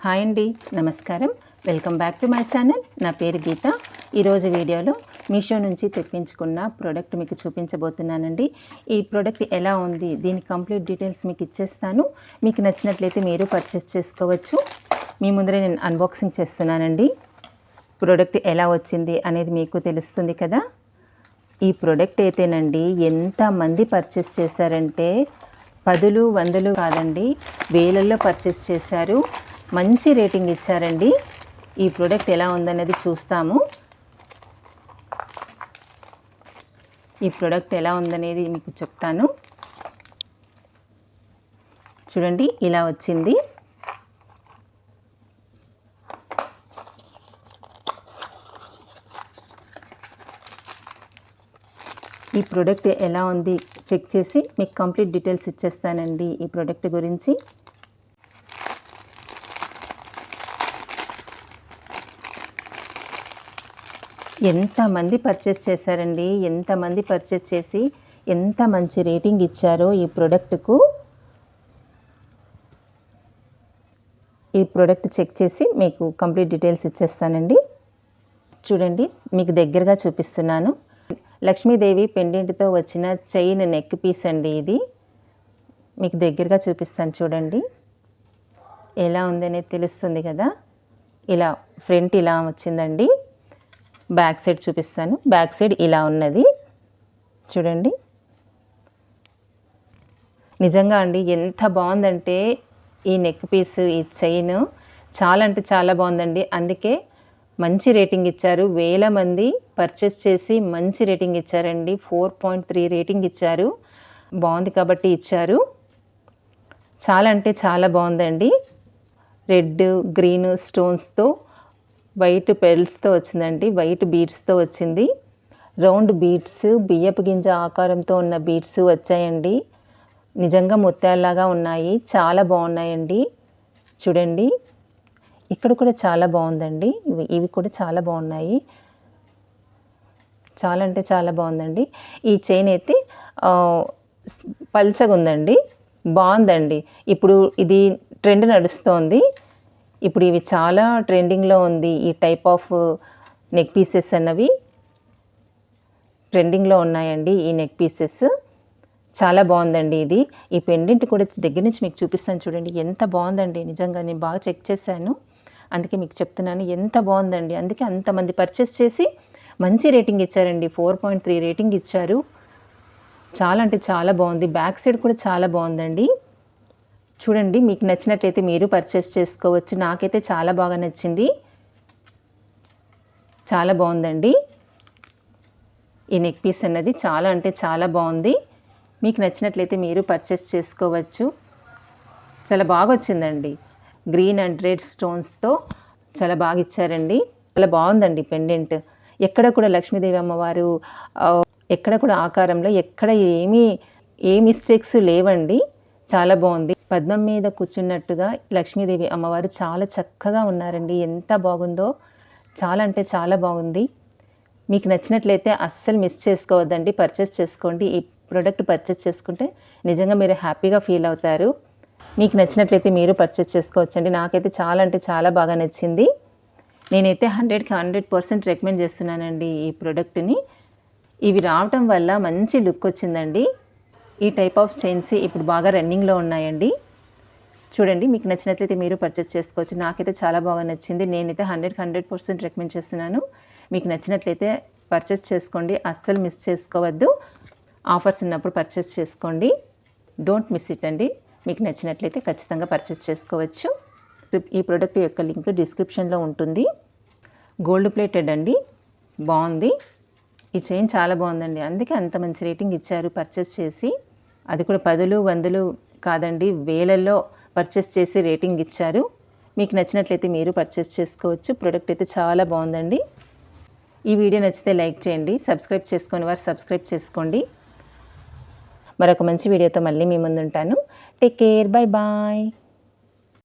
Hi అండి, నమస్కారం. Welcome back to my channel. నా పేరు గీత. ఈరోజు వీడియోలో మీషో నుంచి తెప్పించుకున్న ప్రోడక్ట్ మీకు చూపించబోతున్నానండి. ఈ ప్రోడక్ట్ ఎలా ఉంది, దీని కంప్లీట్ డీటెయిల్స్ మీకు ఇచ్చేస్తాను. మీకు నచ్చినట్లయితే మీరు పర్చేస్ చేసుకోవచ్చు. మీ ముందరే నేను అన్బాక్సింగ్ చేస్తున్నానండి. ప్రోడక్ట్ ఎలా వచ్చింది అనేది మీకు తెలుస్తుంది కదా. ఈ ప్రోడక్ట్ అయితేనండి ఎంతమంది పర్చేస్ చేశారంటే పదులు వందలు కాదండి, వేలల్లో పర్చేస్ చేశారు. మంచి రేటింగ్ ఇచ్చారండి. ఈ ప్రోడక్ట్ ఎలా ఉందనేది చూస్తాము. ఈ ప్రోడక్ట్ ఎలా ఉందనేది మీకు చెప్తాను. చూడండి, ఇలా వచ్చింది. ఈ ప్రోడక్ట్ ఎలా ఉంది చెక్ చేసి మీకు కంప్లీట్ డీటెయిల్స్ ఇచ్చేస్తానండి ఈ ప్రోడక్ట్ గురించి. ఎంతమంది పర్చేస్ చేశారండి, ఎంతమంది పర్చేస్ చేసి ఎంత మంచి రేటింగ్ ఇచ్చారో ఈ ప్రోడక్ట్కు. ఈ ప్రోడక్ట్ చెక్ చేసి మీకు కంప్లీట్ డీటెయిల్స్ ఇచ్చేస్తానండి. చూడండి, మీకు దగ్గరగా చూపిస్తున్నాను. లక్ష్మీదేవి పెండెంట్తో వచ్చిన చైన్ నెక్ పీస్ అండి ఇది. మీకు దగ్గరగా చూపిస్తాను చూడండి. ఎలా ఉందనేది తెలుస్తుంది కదా. ఇలా ఫ్రంట్ ఇలా వచ్చిందండి. బ్యాక్ సైడ్ చూపిస్తాను. బ్యాక్ సైడ్ ఇలా ఉన్నది చూడండి. నిజంగా అండి ఎంత బాగుందంటే ఈ నెక్ పీస్, ఈ చైన్ చాలా అంటే చాలా బాగుందండి. అందుకే మంచి రేటింగ్ ఇచ్చారు. వేల మంది పర్చేస్ చేసి మంచి రేటింగ్ ఇచ్చారండి. 4.3 రేటింగ్ ఇచ్చారు. బాగుంది కాబట్టి ఇచ్చారు. చాలా అంటే చాలా బాగుందండి. రెడ్, గ్రీన్ స్టోన్స్తో, వైట్ పెర్ల్స్తో వచ్చిందండి. వైట్ బీడ్స్తో వచ్చింది. రౌండ్ బీడ్స్, బియ్యపు గింజ ఆకారంతో ఉన్న బీడ్స్ వచ్చాయండి. నిజంగా ముత్యాల్లాగా ఉన్నాయి. చాలా బాగున్నాయండి. చూడండి, ఇక్కడ కూడా చాలా బాగుందండి. ఇవి కూడా చాలా బాగున్నాయి. చాలా అంటే చాలా బాగుందండి. ఈ చైన్ అయితే పల్చగా ఉందండి. బాగుందండి. ఇప్పుడు ఇది ట్రెండ్ నడుస్తోంది. ఇప్పుడు ఇవి చాలా ట్రెండింగ్లో ఉంది. ఈ టైప్ ఆఫ్ నెక్ పీసెస్ అన్నవి ట్రెండింగ్లో ఉన్నాయండి. ఈ నెక్ పీసెస్ చాలా బాగుందండి. ఇది ఈ పెండెంట్ కూడా దగ్గర నుంచి మీకు చూపిస్తాను చూడండి. ఎంత బాగుందండి. నిజంగా నేను బాగా చెక్ చేశాను, అందుకే మీకు చెప్తున్నాను. ఎంత బాగుందండి. అందుకే అంతమంది పర్చేస్ చేసి మంచి రేటింగ్ ఇచ్చారండి. 4.3 రేటింగ్ ఇచ్చారు. చాలా అంటే చాలా బాగుంది. బ్యాక్ సైడ్ కూడా చాలా బాగుందండి. చూడండి, మీకు నచ్చినట్లయితే మీరు పర్చేస్ చేసుకోవచ్చు. నాకైతే చాలా బాగా నచ్చింది. చాలా బాగుందండి. ఈ నెక్ పీస్ అన్నది చాలా అంటే చాలా బాగుంది. మీకు నచ్చినట్లయితే మీరు పర్చేస్ చేసుకోవచ్చు. చాలా బాగా వచ్చిందండి. గ్రీన్ అండ్ రెడ్ స్టోన్స్తో చాలా బాగా ఇచ్చారండి. చాలా బాగుందండి పెండెంట్. ఎక్కడ కూడా లక్ష్మీదేవి అమ్మవారు ఎక్కడ కూడా ఆకారంలో ఎక్కడ ఏ మిస్టేక్స్ లేవండి. చాలా బాగుంది. పద్మం మీద కూర్చున్నట్టుగా లక్ష్మీదేవి అమ్మవారు చాలా చక్కగా ఉన్నారండి. ఎంత బాగుందో, చాలా అంటే చాలా బాగుంది. మీకు నచ్చినట్లయితే అస్సలు మిస్ చేసుకోవద్దండి. పర్చేస్ చేసుకోండి. ఈ ప్రోడక్ట్ పర్చేస్ చేసుకుంటే నిజంగా మీరు హ్యాపీగా ఫీల్ అవుతారు. మీకు నచ్చినట్లయితే మీరు పర్చేస్ చేసుకోవచ్చండి. నాకైతే చాలా అంటే చాలా బాగా నచ్చింది. నేనైతే 100కి 100% రికమెండ్ చేస్తున్నానండి ఈ ప్రోడక్ట్ని. ఇవి రావటం వల్ల మంచి లుక్ వచ్చిందండి. ఈ టైప్ ఆఫ్ చైన్స్ ఇప్పుడు బాగా రన్నింగ్లో ఉన్నాయండి. చూడండి, మీకు నచ్చినట్లయితే మీరు పర్చేస్ చేసుకోవచ్చు. నాకైతే చాలా బాగా నచ్చింది. నేనైతే 100కి 100% రికమెండ్ చేస్తున్నాను. మీకు నచ్చినట్లయితే పర్చేస్ చేసుకోండి. అస్సలు మిస్ చేసుకోవద్దు. ఆఫర్స్ ఉన్నప్పుడు పర్చేస్ చేసుకోండి. డోంట్ మిస్ ఇట్ అండి. మీకు నచ్చినట్లయితే ఖచ్చితంగా పర్చేస్ చేసుకోవచ్చు. ఈ ప్రోడక్ట్ యొక్క లింక్ డిస్క్రిప్షన్లో ఉంటుంది. గోల్డ్ ప్లేటెడ్ అండి. బాగుంది. ఈ చైన్ చాలా బాగుందండి. అందుకే అంత మంచి రేటింగ్ ఇచ్చారు పర్చేస్ చేసి. అది కూడా పదులు వందలు కాదండి, వేలల్లో పర్చేస్ చేసి రేటింగ్ ఇచ్చారు. మీకు నచ్చినట్లయితే మీరు పర్చేస్ చేసుకోవచ్చు. ప్రోడక్ట్ అయితే చాలా బాగుందండి. ఈ వీడియో నచ్చితే లైక్ చేయండి. సబ్స్క్రైబ్ చేసుకొని వారు సబ్స్క్రైబ్ చేసుకోండి. మరొక మంచి వీడియోతో మళ్ళీ మీ ముందు ఉంటాను. Take care. Bye bye.